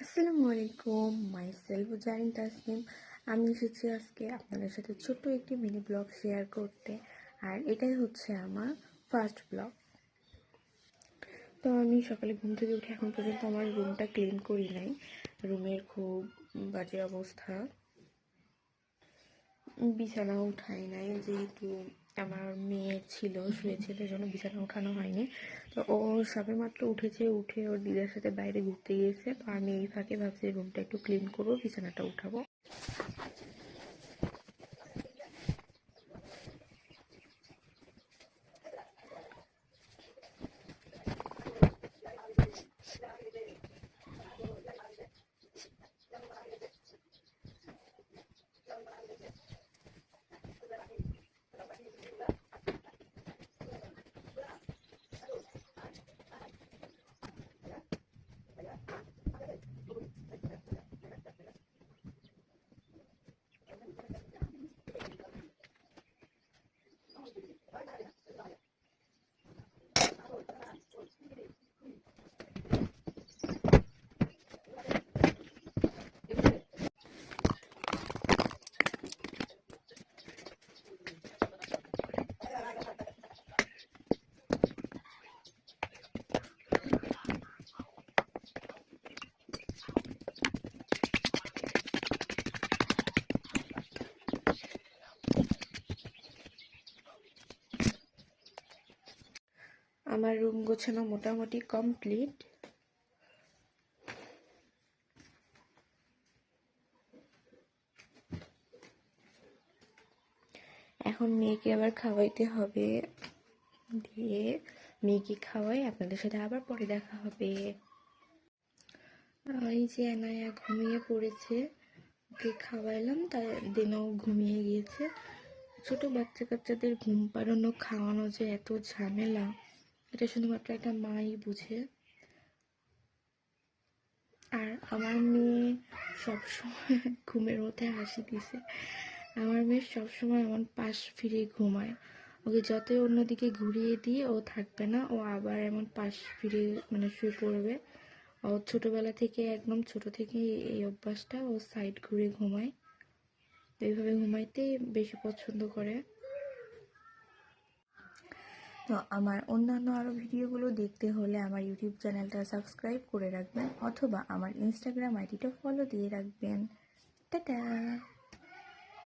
আসসালামু আলাইকুম, মাইসেলফ জারিন তাসনিম। আমি এসেছি আজকে আপনাদের সাথে ছোট্ট একটি মিনি ব্লগ শেয়ার করতে। আর এটাই হচ্ছে আমার ফার্স্ট ব্লগ। তো আমি সকালে ঘুম থেকে উঠে এখন পর্যন্ত আমার রুমটা ক্লিন করি নাই। রুমের খুব বাজে অবস্থা। বিছানা উঠাই নাই, যেহেতু আমার মেয়ে ছিল, শুয়েছিল, এই জন্য বিছানা উঠানো হয়নি। তো ও সবে মাত্র উঠেছে, উঠে ওর দিদার সাথে বাইরে ঘুরতে গিয়েছে। তো আমি এই ফাঁকে ভাবছি রুমটা একটু ক্লিন করবো, বিছানাটা উঠাবো। আমার রুম গোছানো মোটামুটি কমপ্লিট। এখন মেয়েকে আবার খাওয়াইতে হবে, দিয়ে মেয়েকে খাওয়াই আপনাদের সাথে আবার পরে দেখা হবে। এই যে এনায়া ঘুমিয়ে পড়েছে, ওকে খাওয়াইলাম, তার দিনও ঘুমিয়ে গিয়েছে। ছোট বাচ্চা কাচ্চাদের ঘুম পাড়ানো খাওয়ানো যে এত ঝামেলা, এটা শুধুমাত্র একটা মাই বুঝে। আর আমার মেয়ে সবসময় ঘুমের মধ্যে হাসি দিছে। আমার মেয়ে সবসময় এমন পাশ ফিরে ঘুমায়। ওকে যতই অন্যদিকে ঘুরিয়ে দিয়ে ও থাকবে না, ও আবার এমন পাশ ফিরে শুয়ে পড়বে। ও ছোটবেলা থেকে, একদম ছোট থেকে এই অভ্যাসটা, ও সাইড ঘুরে ঘুমায়। এইভাবে ঘুমাইতে বেশি পছন্দ করে। তো আমার অন্যান্য আরও ভিডিওগুলো দেখতে হলে আমার ইউটিউব চ্যানেলটা সাবস্ক্রাইব করে রাখবেন, অথবা আমার ইনস্টাগ্রাম আইডিটা ফলো দিয়ে রাখবেন। টাটা।